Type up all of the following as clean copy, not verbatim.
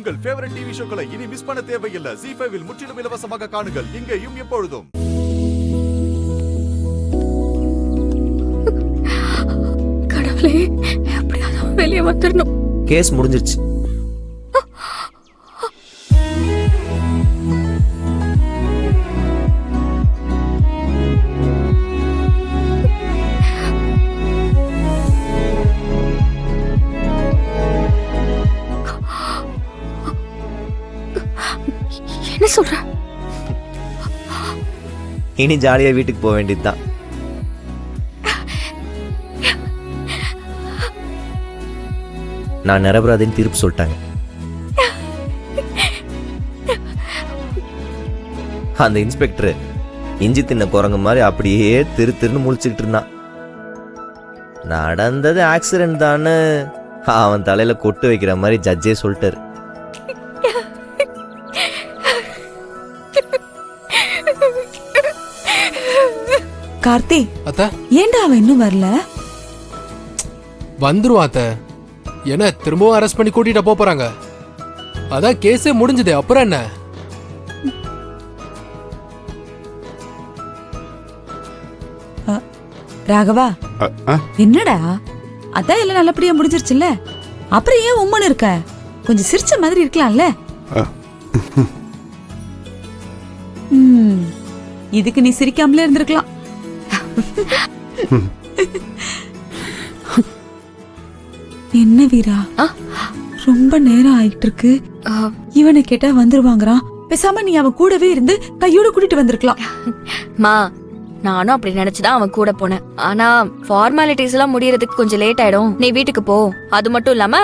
உங்கள் favourite TV ஷோக்களை இனி miss பண்ண தேவையில்லை. ZEE5 இல் முற்றிலும் இலவசமாக காணுங்கள். இங்கேயும் எப்பொழுதும். கடவுளே, எப்படியாவது வெளியே வந்துடணும். கேஸ் முடிஞ்சிருச்சு. என்ன சொல்ற? இனி ஜாலியா வீட்டுக்கு போக வேண்டியதுதான். நான் நிரபராதின்னு தீர்ப்பு சொல்லிட்டாங்க. அந்த இன்ஸ்பெக்டர் இஞ்சி தின்ன குரங்கு மாதிரி அப்படியே திருன்னு முழிச்சுக்கிட்டு இருந்தான். நடந்தது ஆக்சிடென்ட் தானே அவன் தலையில கொட்டு வைக்கிற மாதிரி ஜட்ஜே சொல்லிட்டாரு. கார்த்தி, அத்த ஏன்டா அவன் இன்னும் வரல? வந்துருவா அத்த. என்ன திரும்பவும் அரெஸ்ட் பண்ணி கூட்டிட்டு போறாங்க? அதான் கேஸே முடிஞ்சது, அப்புறம் என்ன? ராகவா, என்னடா அதான் எல்லாம் நல்லபடியா முடிஞ்சிருச்சுல்ல, அப்புறம் ஏன் உம்மன் இருக்க? கொஞ்சம் சிரிச்ச மாதிரி இருக்கலாம்ல. இதுக்கு நீ சிரிக்காமலே இருந்திருக்கலாம். என்ன வீரா, ரொம்ப நேரம் ஆயிட்டு இருக்கு. இவனை கேட்டா வந்துருவாங்கறான். பேசாம நீ அவன் கூடவே இருந்து கையோட கூட்டிட்டு வந்திருக்கலாம். மா, நானும் அப்படி நினைச்சுதான் அவன் கூட போனேன். ஆனா ஃபார்மாலிட்டிஸ் எல்லாம் முடியறதுக்கு கொஞ்சம் லேட் ஆயிடும். நீ வீட்டுக்கு போ. அது மட்டும் இல்லாம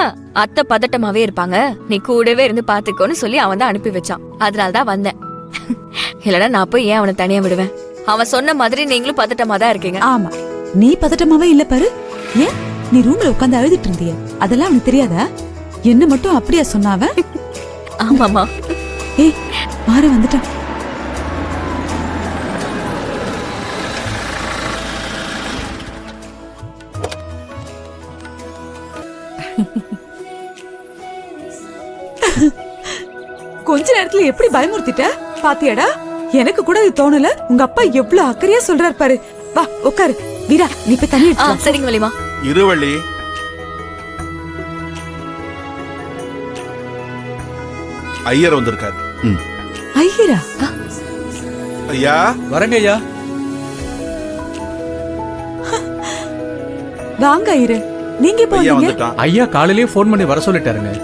அத்தை பதட்டமாவே இருப்பாங்க, நீ கூடவே இருந்து பாத்துக்கோன்னு சொல்லி அவன் தான் அனுப்பி வச்சான். அதனாலதான் வந்தேன். இல்லனா நான் போய் ஏன் அவனை தனியா விடுவேன்? அவன் சொன்ன மாதிரி நீங்களும் பதட்டமா தான் இருக்கீங்க. ஆமா, நீ பதட்டமாவே இல்ல பாரு. ஏன் நீ ரூம்ல உட்கார்ந்து அழுதுட்டு இருந்திய? அதெல்லாம் அவனுக்கு தெரியாதா? என்ன மட்டும் அப்படியா சொன்னாவ? ஆமாமா. ஏய், மாற வந்துட்டான். கொஞ்ச நேரத்துல எப்படி பயமுறுத்திட்ட பாத்தியாடா? எனக்கு கூட இது தோணல. உங்க அப்பா எவ்வளவு அக்கறையா சொல்றாரு பாரு. வா உட்காரு. வீரா, நீ போய் தண்ணி எடுத்து வா. சரிங்க வள்ளிமா. இருவள்ளி, ஐயர் வந்திருக்காரு. ஐயரா? ஐயா வரங்க ஐயா. வாங்க ஐயரு, நீங்க எப்ப ஐயா வந்தீங்க? வந்துட்டான். ஐயா காலையிலேயே ஃபோன் பண்ணி வர சொல்லிட்டாருங்க.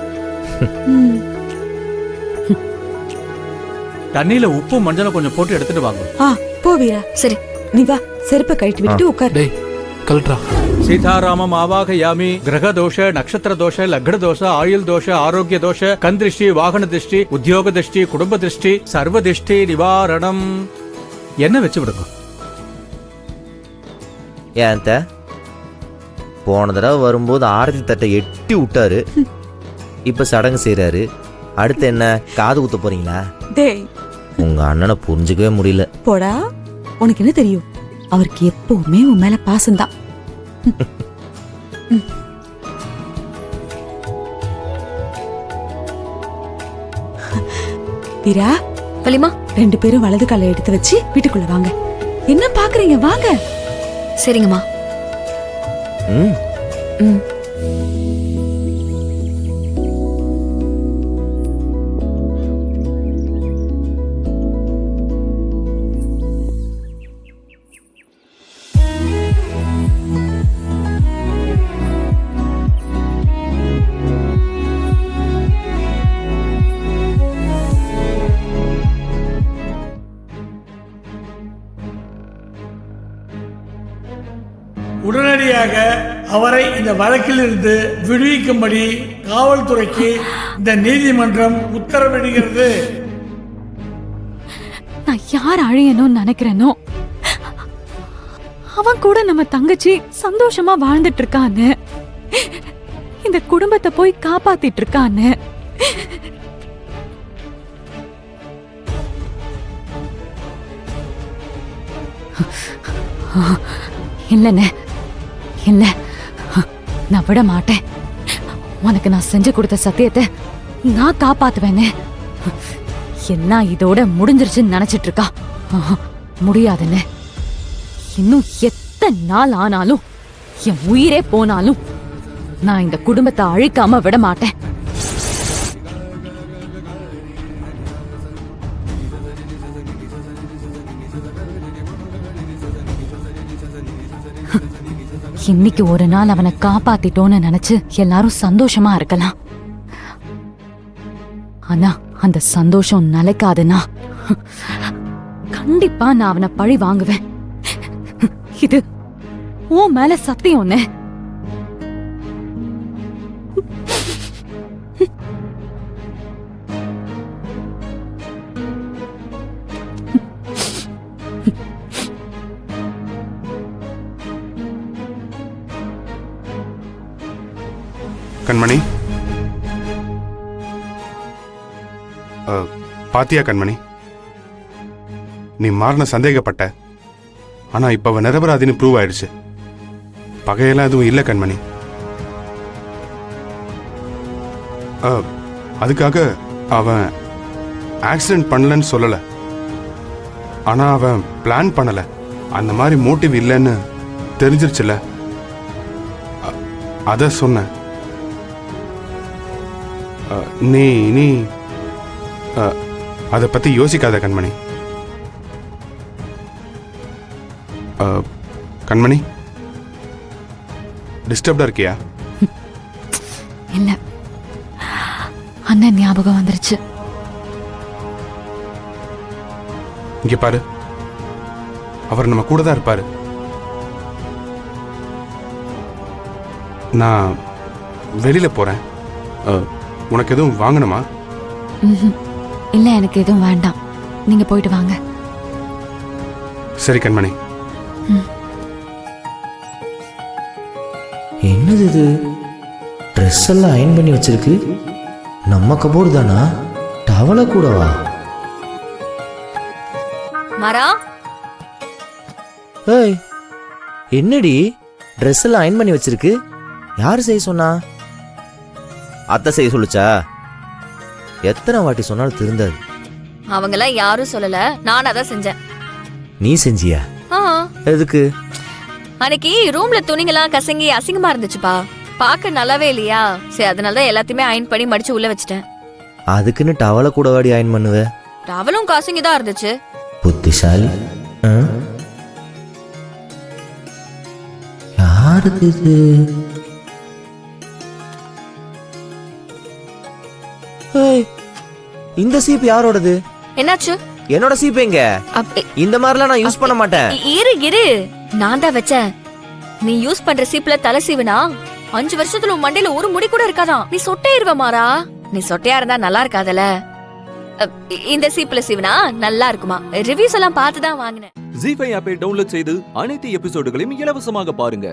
தண்ணியில உப்பு மஞ்சளும் கொஞ்சம் போட்டு எடுத்துட்டு வாங்க. போ வீரா. சரி, நீ வா, செருப்பை கழட்டி விட்டு உட்காரு. டேய் கல்ட்ரா. சீதாராமம் ஆவாகயாமி. கிரக தோஷ, நட்சத்திர தோஷ, லக்ன தோஷ, ஆயுள் தோஷ, ஆரோக்கிய தோஷ, கண் திருஷ்டி, வாகன திருஷ்டி, உத்தியோக திருஷ்டி, குடும்ப திருஷ்டி, சர்வ திருஷ்டி நிவாரணம். என்ன வச்சு விடுங்க. ஏன் போன தடவை வரும்போது ஆரத்தி தட்டை எட்டி விட்டாரு, இப்ப சடங்கு செய்யறாரு. அடுத்து என்ன, காது குத்த போறீங்களா? டேய், உங்க அண்ணனை புரிஞ்சுக்கவே முடியல. போடா, உனக்கு என்ன தெரியும்? அவருக்கு எப்பவுமே உன் மேல பாசம்தான். வீரா, வள்ளிமா. 2 பேரும் வலது காலை எடுத்து வச்சு வீட்டுக்குள்ள வாங்க. என்ன பாக்குறீங்க? வாங்க. சரிங்கம்மா. ம் ம். உடனடியாக அவரை இந்த வழக்கிலிருந்து விடுவிக்கும்படி காவல்துறைக்கு இந்த நீதிமன்றம் உத்தரவிடுகிறது. நான் யார் அழியணும்னு நினைக்கிறேனோ அவன் கூட நம்ம தங்கச்சி சந்தோஷமா வாழ்ந்துட்டு இருக்கான்னு, இந்த குடும்பத்தை போய் காப்பாத்திட்டு இருக்கான்னு. இல்லன்னு இல்ல, நான் விட மாட்டேன். உனக்கு நான் செஞ்சு கொடுத்த சத்தியத்தை நான் காப்பாத்துவேன்னு என்ன இதோட முடிஞ்சிருச்சுன்னு நினைச்சிட்டு இருக்கா. முடியாதுன்னு. இன்னும் எத்தனை நாள் ஆனாலும் என் உயிரே போனாலும் நான் இந்த குடும்பத்தை அழிக்காம விட மாட்டேன். இன்னைக்கு ஒரு நாள் அவனை காப்பாத்திட்டோன்னு நினைச்சு எல்லாரும் சந்தோஷமா இருக்கலாம். ஆனா அந்த சந்தோஷம் நிலைக்காதுன்னா கண்டிப்பா நான் அவனை பழி வாங்குவேன். இது உன் மேல சத்தியம்னு. கண்மணி, பாத்தியா கண்மணி, நீ மாறின சந்தேகப்பட்ட. ஆனா இப்ப அவன் நிரபராதின்னு ப்ரூவ் ஆயிடுச்சு. பகையெல்லாம் எதுவும் இல்லை கண்மணி. அதுக்காக அவன் ஆக்சிடென்ட் பண்ணலன்னு சொல்லல. ஆனா அவன் பிளான் பண்ணல. அந்த மாதிரி மோட்டிவ் இல்லைன்னு தெரிஞ்சிருச்சுல, அத சொன்ன. நீ அதை பத்தி யோசிக்காத கண்மணி. கண்மணி, டிஸ்டர்ப்டா இருக்கியா? இல்ல, அண்ணன் ஞாபகம் வந்துருச்சு. இங்க பாரு, அவர் நம்ம கூட தான் இருப்பாரு. நான் வெளியில போறேன். உனக்கு எதுவும் வாங்கணுமா? இல்ல, எனக்கு எதுவும் வேண்டாம். நீங்க போயிட்டு வாங்க. சரி கண்மணி. என்னது இது? ட்ரெஸ் எல்லாம் அயன் பண்ணி வச்சிருக்கு. நம்ம கபோர்டு தானா? டவலை கூடவா? மரா, ஏய், என்னடி ட்ரெஸ் எல்லாம் அயன் பண்ணி வச்சிருக்கு? யாரு செய்ய சொன்னா? அத்தை செய்ய சொல்லுச்சா? எத்தனை வாட்டி சொன்னாலும் திருந்தாது. அவங்கெல்லாம் யாரும் சொல்லல, நான் அதான் செஞ்சேன். நீ செஞ்சியா? எதுக்கு? அன்னைக்கு ரூம்ல துணிங்கெல்லாம் கசங்கி அசிங்கமா இருந்துச்சுப்பா. பாக்க நல்லாவே இல்லையா? சரி, அதனாலதான் எல்லாத்தையுமே அயன் பண்ணி மடிச்சு உள்ள வச்சிட்டேன். அதுக்குன்னு டவலை கூட வாடி அயன் பண்ணுவ? டவலும் கசங்கிதான் இருந்துச்சு. புத்திசாலி. யாருக்கு இது? இந்த சீப் யாரோடது? என்னாச்சு? என்னோட சீப் எங்க? இந்த மாதிரிலாம் நான் யூஸ் பண்ண மாட்டேன். இரு, நான் தான் வச்சேன். நீ யூஸ் பண்ற சீப்ல தலை சீவுனா 5 வருஷத்துல உன் மண்டையில ஒரு முடி கூட இருக்காதான். நீ சொட்டையிருவ மாறா. நீ சொட்டையா இருந்தா நல்லா இருக்காதல. இந்த சீப்ல சீவுனா நல்லா இருக்குமா? ரிவ்யூஸ் எல்லாம் பார்த்து தான் வாங்கினேன். ஜீ5 ஆப்பை டவுன்லோட் செய்து அனைத்து எபிசோடுகளையும் இலவசமாக பாருங்க.